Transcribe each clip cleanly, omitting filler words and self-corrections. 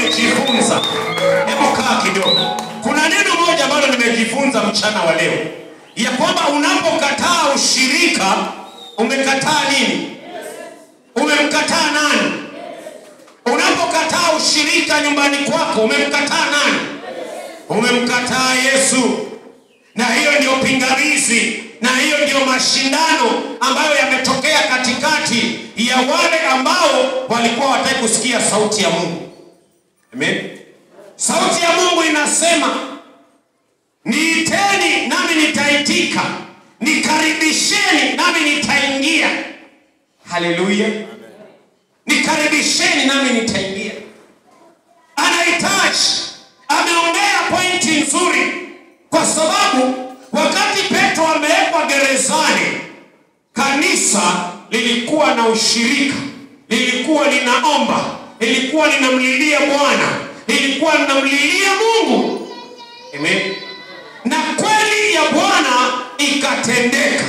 nimejifunza. Hebu kaa kidogo. Kuna neno moja ambalo nimejifunza mchana wa leo, ya kwamba unapokataa ushirika umekataa nini? Umemkataa nani? Unapokataa ushirika nyumbani kwako umemkataa nani? Umemkataa Yesu. Na hiyo ndio pingamizi, na hiyo ndio mashindano ambayo yametokea katikati ya wale ambao walikuwa wataki kusikia sauti ya Mungu. Amen. Sauti ya Mungu inasema, niiteni nami nitaitika, nikaribisheni nami nitaingia. Haleluya. Nikaribisheni nami nitaingia. Anahitaji, ameongea pointi nzuri, kwa sababu wakati Petro amewekwa gerezani, kanisa lilikuwa na ushirika, lilikuwa linaomba, lilikuwa linamlilia Bwana, lilikuwa linamlilia Mungu. Amen. Na kweli ya Bwana ikatendeka.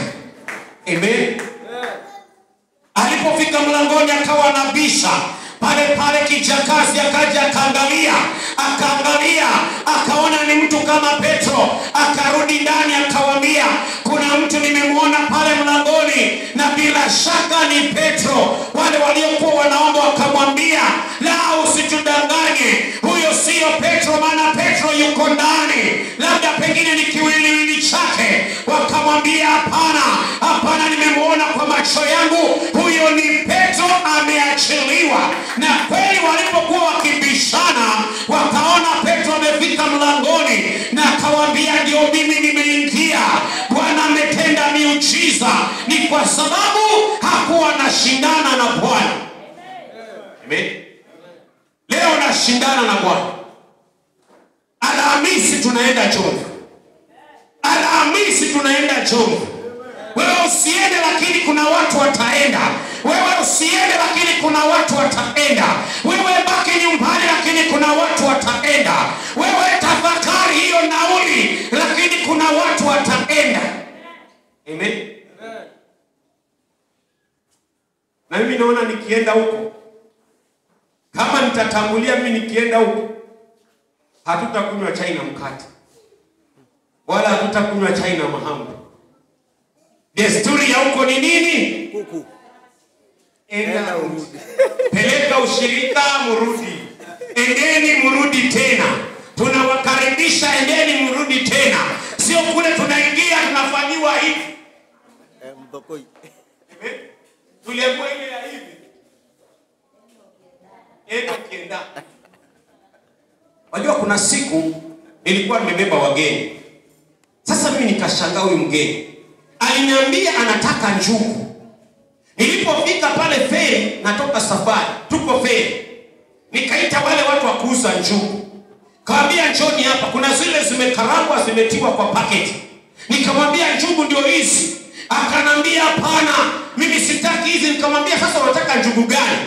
Amen. Alipofika mlangoni akawa anabisha, pale kijakazi akaja akaangalia, akaona ni mtu kama Petro, akarudi ndani akawaambia, kuna mtu nimemwona pale mlangoni na bila shaka ni Petro. Wale waliokuwa wanaomba wakamwambia, la, usitudanganye, huyo sio Petro, maana Petro yuko ndani, labda pengine ni kiwiliwili chake. Wakamwambia, hapana, nimemwona kwa macho yangu, huyo ni Petro, ameachiliwa. Na kweli walipokuwa wakibishana, wakaona Petro amefika mlangoni na akawaambia, ndio mimi nimeingia, Bwana ametenda miujiza. Ni kwa sababu hakuwa anashindana na Bwana. Amen. Leo nashindana na Bwana. Alhamisi tunaenda Jomvu. Alhamisi tunaenda Jomvu. Wewe usiende, lakini kuna watu wataenda. Wewe usiende, lakini kuna watu wataenda. Wewe baki nyumbani, lakini kuna watu wataenda. Wewe tafakari hiyo nauli, lakini kuna watu wataenda. Amen. Na mimi naona nikienda huko, kama nitatangulia mimi nikienda huko, hatutakunywa chai na mkate, wala hatutakunywa chai na mahamri. Desturi ya huko ni nini? Kuku. Enda urudi. Peleka ushirika, murudi. Endeni murudi tena. Tunawakaribisha, endeni murudi tena. Sio kule tunaingia tunafanyiwa hivi. Mtokoi. Tuliambiwa ile ya hivi. Enda kienda. Wajua kuna siku nilikuwa nimebeba wageni. Sasa mimi nikashangaa, huyu mgeni aliniambia anataka njugu. Nilipofika pale feri, natoka safari, tuko feri, nikaita wale watu wa kuuza njugu. Kaambia, njoni hapa, kuna zile zimekarangwa zimetiwa kwa paketi. Nikamwambia, njugu ndio hizi. Akanambia, hapana, mimi sitaki hizi. Nikamwambia, sasa unataka njugu gani?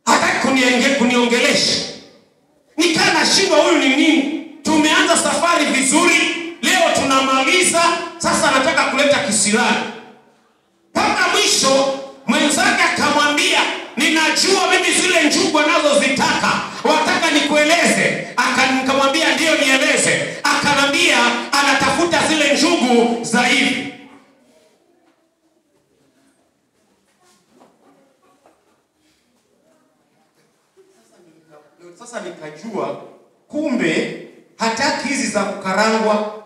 Hataki kuniongelesha. Nikaa nashindwa, huyu ni nini? Tumeanza safari vizuri, leo tunamaliza, sasa anataka kuleta kisirani. Mpaka mwisho mwenzake akamwambia, ninajua mimi zile njugu anazozitaka, wataka nikueleze? Nikamwambia, ndio nieleze. Akanambia anatafuta zile njugu za hivi. Sasa nikajua kumbe hataki hizi za kukarangwa,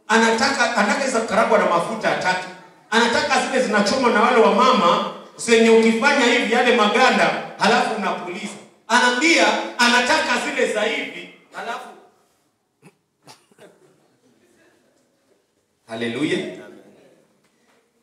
anataka hizi za kukarangwa na mafuta hataki. Anataka zile zinachoma na wale wa mama, zenye ukifanya hivi yale maganda halafu unapuliza. Anambia anataka zile za hivi halafu. Haleluya.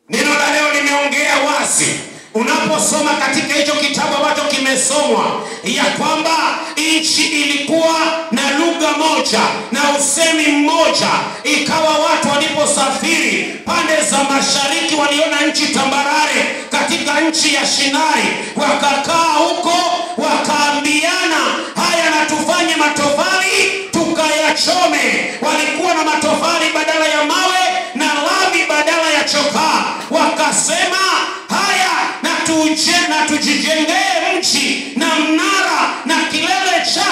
Neno la leo limeongea wazi. Unaposoma katika hicho kitabu ambacho kimesomwa, ya kwamba nchi ilikuwa na lugha moja na usemi mmoja, ikawa watu waliposafiri pande za mashariki waliona nchi tambarare katika nchi ya Shinari, wakakaa huko wakaambiana, haya na tufanye matofali tukayachome. Walikuwa na matofali badala ya mawe na lami badala ya chokaa. Wakasema, haya na tujijengee mji na mnara na kilele cha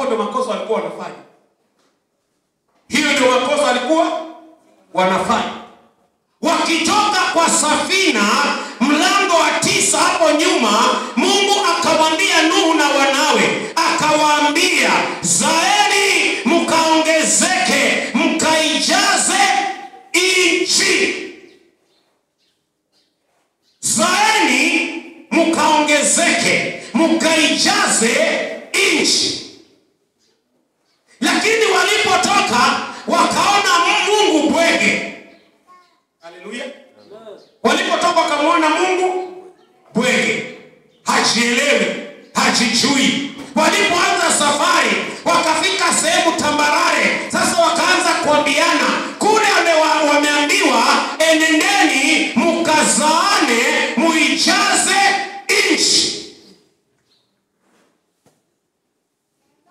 Hapo ndio makosa walikuwa wanafanya. Hiyo ndio makosa walikuwa wanafanya. Wakitoka kwa safina, mlango wa 9 hapo nyuma, Mungu akamwambia Nuhu na wanawe, akawaambia, zaeni mkaongezeke, mkaijaze nchi. Zaeni mkaongezeke, mkaijaze nchi. Lakini walipotoka wakaona Mungu bwege. Haleluya. Walipotoka wakamwona Mungu bwege, hajielewi, hajijui. Walipoanza safari wakafika sehemu tambarare. Sasa wakaanza kuambiana, kule wameambiwa enendeni mkazaane muijaze nchi.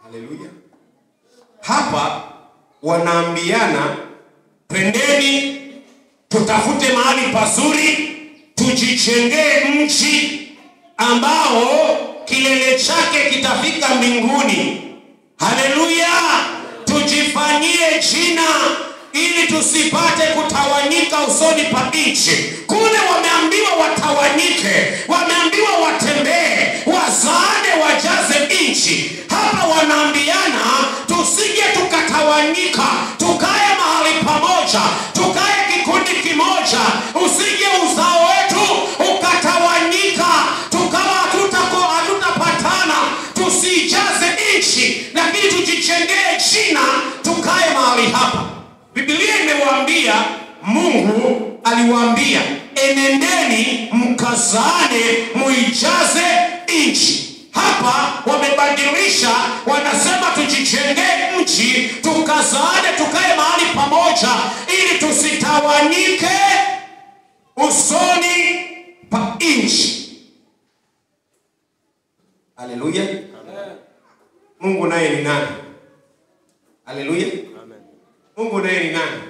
Haleluya. Hapa wanaambiana, twendeni tutafute mahali pazuri, tujijengee mji ambao kilele chake kitafika mbinguni. Haleluya. Tujifanyie jina ili tusipate kutawanyika usoni pa nchi. Kule wameambiwa watawanyike, wameambiwa watembee, wazaane, wajaze nchi. Hapa wanaambiana tusije tukatawanyika, tukae mahali pamoja, tukae kikundi kimoja, usije uzao wetu ukatawanyika, tukawa hatutapatana, tusijaze nchi, lakini tujijengee jina, tukae mahali hapa. Biblia imewaambia, Mungu aliwaambia, enendeni mkazaane muijaze nchi. Hapa wamebadilisha, wanasema tujijengee nchi, tukazaane, tukae mahali pamoja ili tusitawanyike usoni pa nchi. Haleluya. Mungu naye ni nani? Haleluya. Mungu naye ni nani?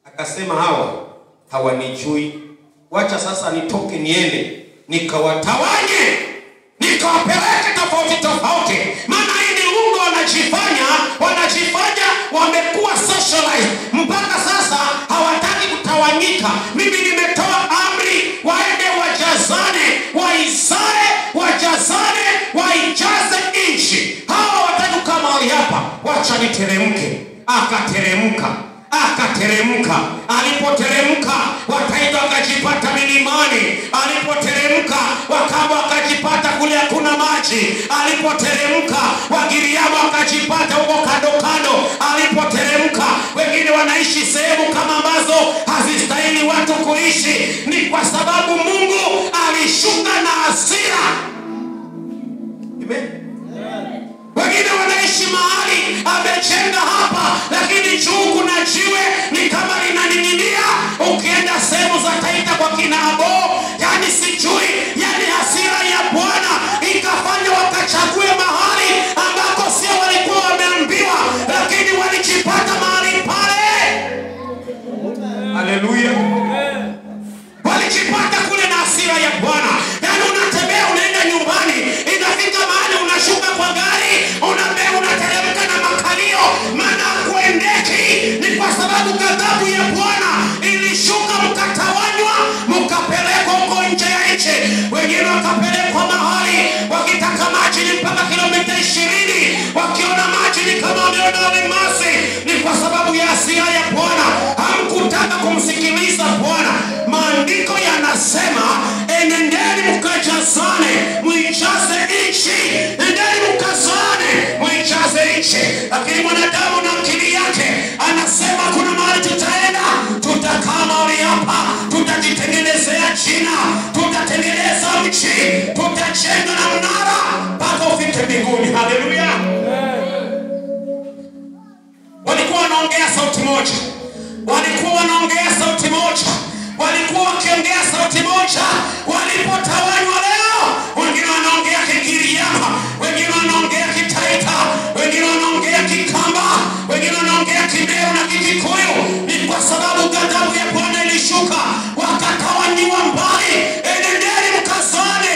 Akasema hawa hawanijui, wacha sasa nitoke niende nikawatawanye, nikawapeleke tofauti tofauti. Maana hii ni Mungu wanajifanya wamekuwa socialized, mpaka sasa hawataki kutawanyika. Mimi nimetoa amri, waende wajazane, waizae, wajazane, waijaze nchi. Hawa watatu kama mahali hapa, wacha niteremke. Akateremka. Alipoteremka wakaenda wakajipata milimani. Alipoteremka wakajipata kule hakuna maji. Alipoteremka Wagiriama wakajipata huko kando. Alipoteremka wengine wanaishi sehemu kama ambazo hazistahili watu kuishi. Ni kwa sababu Mungu alishuka na hasira. Amen. Wengine wanaishi mahali amejenga hapa, lakini juu kuna jiwe ni kama linaning'inia. Ukienda sehemu za Taita kwa kina Abo, yani sijui, yani hasira ya Bwana ikafanya wakachague mahali ambako sio walikuwa wameambiwa, lakini walijipata mahali pale. Haleluya. Walijipata kule na hasira ya Bwana. Yani unatembea unaenda nyumbani, inafika mahali unashuka kwa gari, unateremka na makalio, maana kuendeki. Ni kwa sababu ghadhabu ya Bwana ilishuka, mkatawanywa, mkapelekwa huko nje ya nchi. Wengine wakapelekwa mahali wakitaka maji ni mpaka kilomita 20, wakiona maji ni kama wameona almasi. Ni kwa sababu ya hasira ya Bwana, hamkutaka kumsikiliza Bwana. Maandiko yanasema, enendeni mkajazane muijaze nchi. Endeni mkazane muijaze nchi. Lakini mwanadamu na akili yake anasema kuna mahali tutaenda, tutakaa mahali hapa, tutajitengenezea jina, tutatengeneza mchi, tutajenga na mnara mpaka ufike mbinguni. Haleluya. Walikuwa wanaongea sauti moja. Walikuwa wakiongea sauti moja. Walipotawanywa leo, wengine wanaongea Kigiriama, wengine wanaongea Kitaita, wengine wanaongea Kikamba, wengine wanaongea Kimeo na Kikikuyu. Ni kwa sababu ghadhabu ya Bwana ilishuka, wakatawanywa mbali. Enendeni mkazane.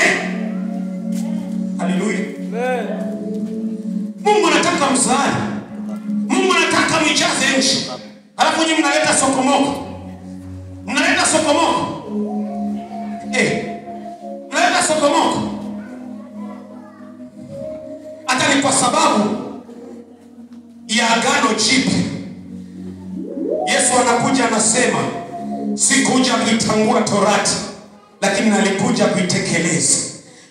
Haleluya. Mungu anataka msaada. Mungu anataka mjaze nchi. Alafu nyinyi mnaleta sokomoko. Mnaleta sokomoko. Mnaleta sokomoko. Hata ni kwa sababu ya agano jipya. Yesu anakuja anasema, sikuja kuitangua torati, lakini nalikuja kuitekeleza.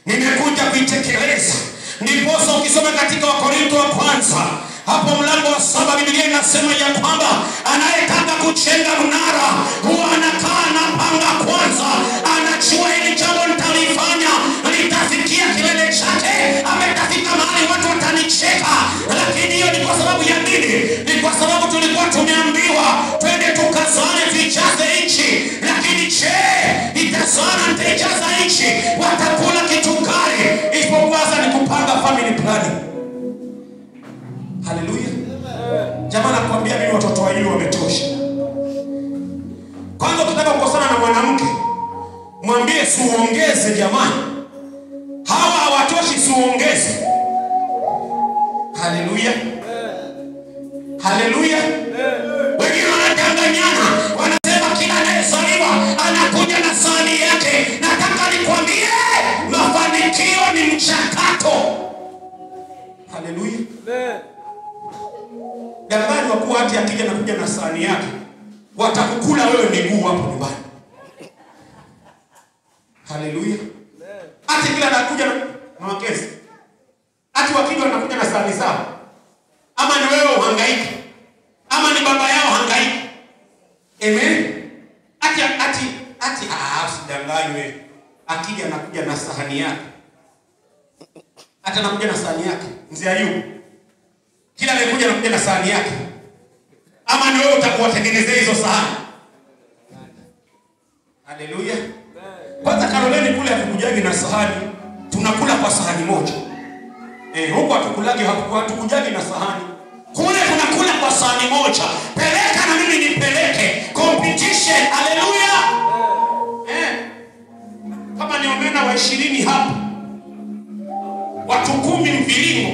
Nimekuja kuitekeleza. Ndiposa ukisoma katika Wakorintho wa kwanza, hapo mlango wa 7, Biblia inasema ya kwamba anayetaka kujenga mnara huwa anakaa na panga kwanza. Anajua hili jambo nitalifanya, nitafikia kilele chake, ametafika mahali watu watanicheka. Lakini hiyo ni kwa sababu ya nini? Ni kwa sababu tulikuwa tumeambiwa twende tukazane tuijaze nchi. Lakini je, itazana nitaijaza nchi? Watakula kitu gani? Isipokuwa ni kupanga family planning. Haleluya. Jamaa nakwambia mimi watoto wa hili wametosha. Kwanza ukitaka kukosana na mwanamke, mwambie siuongeze jamani. Hawa hawatoshi, siuongeze. Haleluya. Haleluya. Wengine wanadanganyana, wanasema kila anayezaliwa anakuja na sahani yake. Nataka nikwambie mafanikio ni mchakato. Haleluya. Dangani wa kuwa hati akija nakuja na sahani yake, watakukula wewe miguu hapo nyumbani. Haleluya. Hati kila anakuja na makesi. Hati wakija wanakuja na sahani zao. Ama ni wewe uhangaike, ama ni baba yao hangaike. Amen. Usidanganywe. Akija anakuja na sahani yake. Hata anakuja na sahani yake. Mzee Ayubu, kila anayekuja anakuja na sahani yake. Ama ni wewe utakuwatengenezea hizo sahani. Haleluya. Kwanza Karoleni kule hatukujagi na sahani, tunakula kwa sahani moja. Huko hatukulagi, hatukujagi na sahani. Kule tunakula kwa sahani moja. Peleka na mimi nipeleke. Competition. Haleluya. Kama ni omena wa 20 hapa, watu 10 mviringo,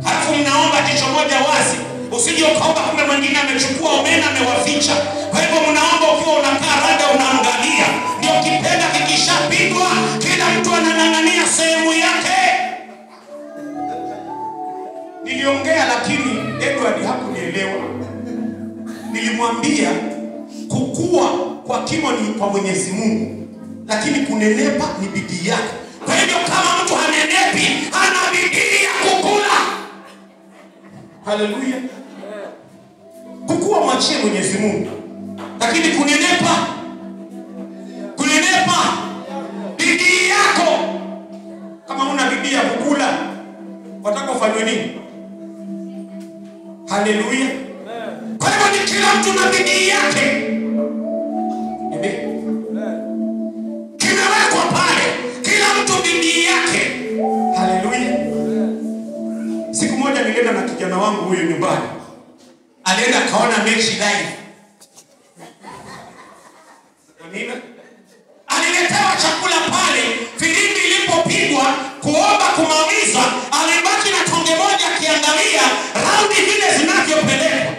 halafu mnaomba jicho moja wazi. Usije ukaomba kumbe mwingine amechukua omena amewaficha. Kwa hivyo mnaomba ukiwa unakaa rada unaangalia. Ndio kipenda kikishapigwa kila mtu anang'ang'ania sehemu yake. Niliongea lakini Edward hakunielewa. Nilimwambia kukua kwa kimo ni kwa Mwenyezi Mungu, lakini kunenepa ni bidii yake. Kwa hivyo kama mtu hanenepi, hana bidii ya kukula. Haleluya. Kukua mwachie Mwenyezi Mungu, lakini kunenepa bidii yako. Kama una bidii ya kukula, wataka ufanywe nini? Haleluya. Kwa hivyo ni kila mtu na bidii yake. Kimewekwa pale, kila mtu bidii yake. Haleluya. Siku moja nilienda na kijana wangu huyu nyumbani. Alienda kaona mechi live. Amina. Aliletewa chakula pale, filimbi ilipopigwa kuomba kumaliza, alibaki na tonge moja akiangalia raundi vile zinavyopelekwa.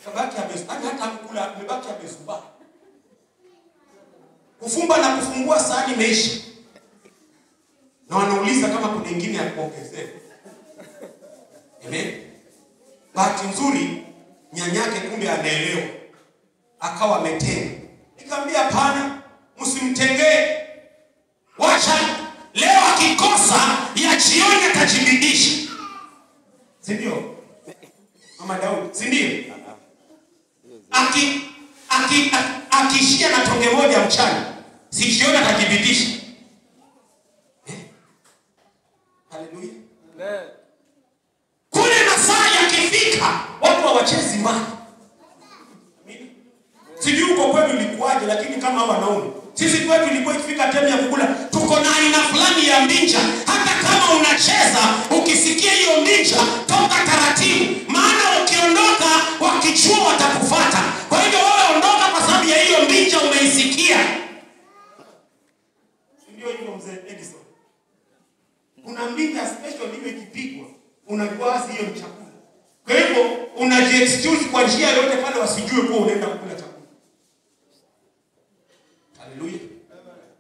Kabaki hata kula amebaki amezuba. Kufumba na kufungua sahani imeisha. Na wanauliza kama kuna nyingine ya kuongezea. Amen. Bahati nzuri nyanyake kumbe anaelewa. Akawa ametenga. Nikamwambia hapana, msimtengee. Wacha leo akikosa ya jioni atajibidisha. Si ndio? Mama Daudi, si ndio? Akishia na tonge moja mchana, si jioni atajibidisha. Haleluya. Amen. Kule masaa yakifika, watu hawachezi mali. Sijui uko kwetu ilikuwaje, lakini kama hawa wanaume, sisi kwetu ilikuwa ikifika time ya kukula, tuko na aina fulani ya mbinja. Hata kama unacheza, ukisikia hiyo mbinja, toka taratibu. Maana ukiondoka, wakichua watakufuata. Kwa hivyo wewe ondoka kwa sababu ya hiyo mbinja umeisikia. Ndio hivyo mzee Edison. Kuna ndinga special ndio ikipigwa, unajua hiyo ni chakula. Kwa hivyo unaji-excuse kwa njia yote pale wasijue kwa unaenda kukula chakula. Haleluya.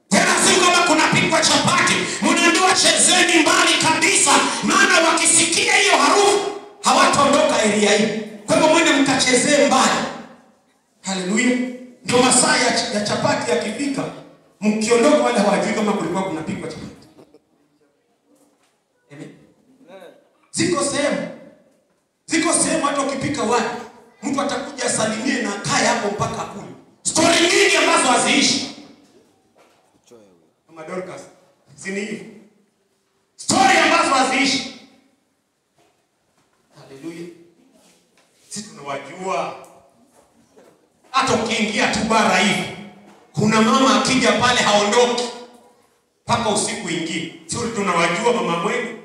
Tena si kama kunapikwa chapati, mnaambiwa chezeni mbali kabisa, maana wakisikia hiyo harufu hawataondoka area hii. Kwa hivyo mwende mkachezee mbali. Haleluya. Ndio masaa ya chapati yakifika, mkiondoka wale hawajui kama kulikuwa kunapikwa chapati. Amen. Ziko sehemu hata ukipika wali, mtu atakuja salimie na kaya hapo mpaka kule. Story nyingi ambazo haziishi. Kama Dorcas. Sini hivi. Story ambazo haziishi. Haleluya. Sisi tunawajua. Hata ukiingia tu bara hivi, kuna mama akija pale haondoki mpaka usiku ingie. Sisi tunawajua mama mwenu.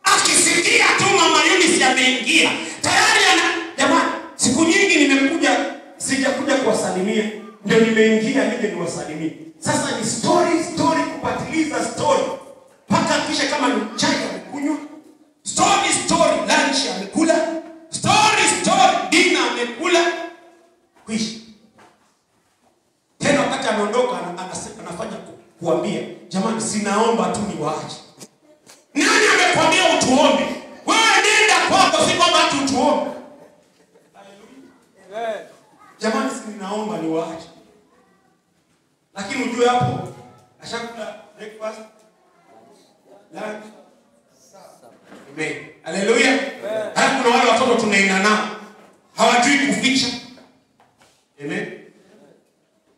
Akisikia tu mama Eunice ameingia, tayari jamani, siku nyingi nimekuja, sijakuja kuwasalimia, ndio nimeingia nije niwasalimie. Sasa ni story kupatiliza story. Paka kisha kama ni chai amekunywa, story lunch amekula, story dinner amekula, kwisha. Tena wakati ameondoka anafanya kuambia, jamani sinaomba tu niwaache. Nani amekwambia utuombe? Wewe nenda kwako, si kwamba tu utuombe. Haleluya. Jamani sinaomba niwaache. Lakini ujue hapo ashakula breakfast, lunch, amen. Haleluya. Halafu kuna wale watoto tunaenda nao hawajui kuficha. Amen.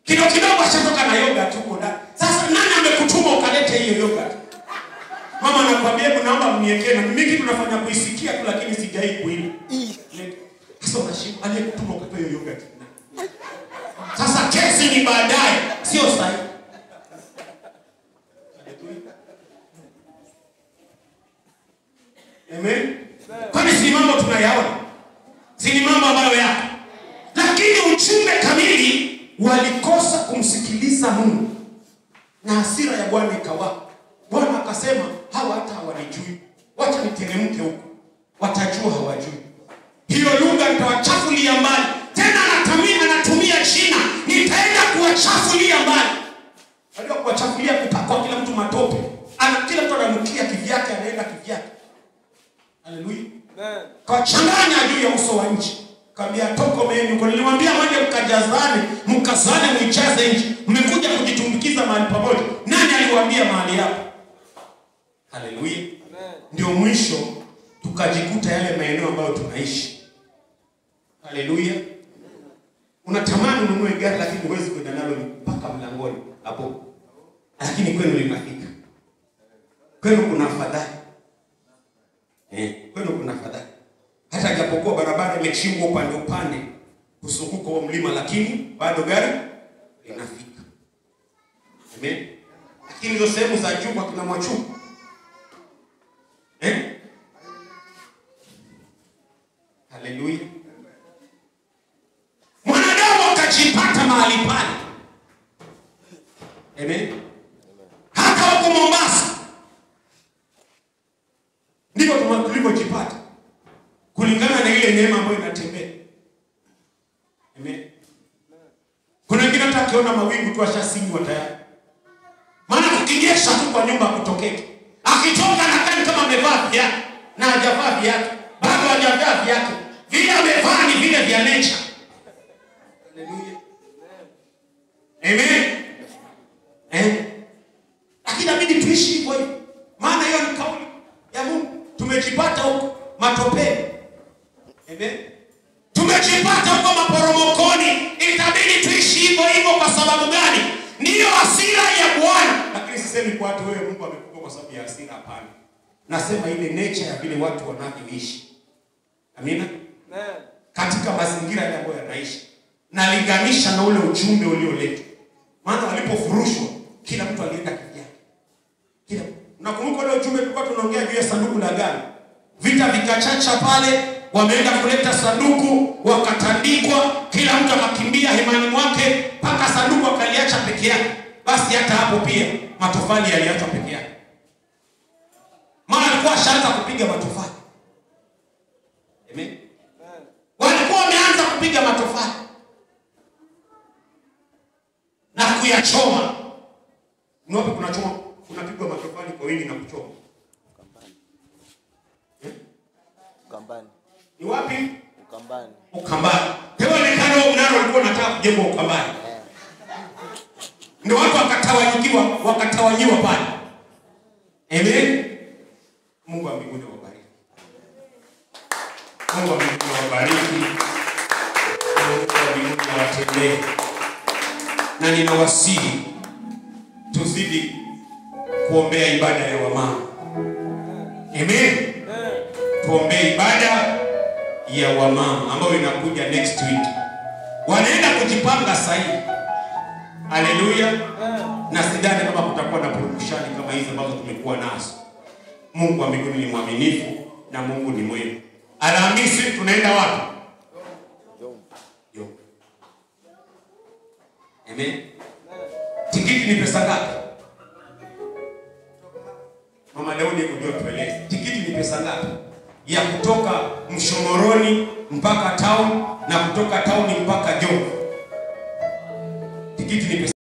Kidogo ashatoka na yogurt huko ndani. Sasa nani amekutuma ukalete hiyo yogurt? Mama anakuambia hebu naomba mniekee, na mimi kitu nafanya kuisikia tu lakini sijai kuila. Sasa unashika aliyekutuma ukatoa hiyo yogurt. Sasa kesi ni baadaye, sio sasa. Amen. Kwani si mambo tunayaona? Si mambo ambayo yako. Lakini uchumbe kamili walikosa kumsikiliza Mungu. Na hasira ya Bwana ikawaka. Bwana akasema hawa hata hawanijui. Wacha niteremke huko. Watajua hawajui. Hiyo lugha nitawachafulia mbali. Tena anatumia jina, nitaenda kuwachafulia mbali. Unajua kuwachafulia kupakwa kila mtu matope. Kila mtu ananukia kivyake, anaenda kivyake. Haleluya. Amen. Kachanganya juu ya uso wa nchi. Kaambia toko menu, kwa nilimwambia mwende mkajazane, mkazane mwichaze nchi. Mmekuja kujitumbukiza mahali pamoja. Nani aliwaambia mahali hapo? Haleluya. Amen. Ndio mwisho tukajikuta yale maeneo ambayo tunaishi. Haleluya. Unatamani ununue gari lakini huwezi kwenda nalo mpaka mlangoni hapo. Lakini kwenu linafika. Kwenu kuna afadhali. Kwenu kuna afadhali. Hata japokuwa barabara imechimbwa upande kusunguka wa mlima, lakini bado gari linafika. Amen. Lakini hizo sehemu za juu kwa kina Mwachuku. Haleluya. Mwanadamu akajipata mahali pale. Amen. Hata huko Mombasa ndipo tulipojipata kulingana na ile neema ambayo inatembea. Amen. Kuna wengine hata akiona mawingu tu ashasinywa tayari. Maana kukinyesha tu kwa nyumba kutokeke. Akitoka na kani kama amevaa viatu na hajavaa viatu, bado hajavaa viatu. Vile amevaa ni vile vya nature. Haleluya. Amen. Lakini inabidi tuishi hivyo. Maana hiyo ni kauli ya Mungu. Tumejipata huko matopeni. Amen. Tumejipata huko maporomokoni. Itabidi tuishi hivyo kwa sababu gani? Ndiyo hasira ya Bwana. Lakini sisemi kwa watu wewe Mungu amekupa kwa sababu ya hasira, hapana. Nasema ile nature ya vile watu wanavyoishi. Amina. Amen. Katika mazingira yale ambayo yanaishi. Nalinganisha na ule ujumbe ulioletwa. Maana walipofurushwa kila mtu alienda kivyake. Nakumbuka ule ujumbe tulikuwa tunaongea juu ya sanduku la agano. Vita vikachacha pale, wameenda kuleta sanduku, wakatandikwa, kila mtu akakimbia hemani mwake, mpaka sanduku akaliacha peke yake. basi hata hapo pia matofali yaliachwa peke yake. Maana alikuwa ashaanza kupiga matofali. Amen. Walikuwa wameanza kupiga matofali na kuyachoma. Ni wapi kunachoma? Kunapigwa matofali kwa wingi na kuchoma. Ukambani. Ni wapi? Ukambani. Ukambani. Kwa onekana wao mnalo walikuwa wanataka kujenga Ukambani. Ndio watu wakatawanyiwa pale. Amen. Mungu wa mbinguni awabariki. Mungu wa mbinguni awabariki. Mungu wa mbinguni awatendee. Na ninawasihi tuzidi kuombea ibada ya wamama. Amen. Tuombee ibada ya wamama ambayo inakuja next week. Wanaenda kujipanga sahihi. Haleluya. Na sidhani kama kutakuwa na purukushani kama hizo ambazo tumekuwa nazo. Mungu wa mbinguni ni mwaminifu na Mungu ni mwema. Alhamisi tunaenda wapi? Yo. Amen. Tikiti ni pesa ngapi? Mama Daudi kujua tueleze. Tikiti ni pesa ngapi? Ya kutoka Mshomoroni mpaka town na kutoka town mpaka Jomvu. Tikiti ni pesa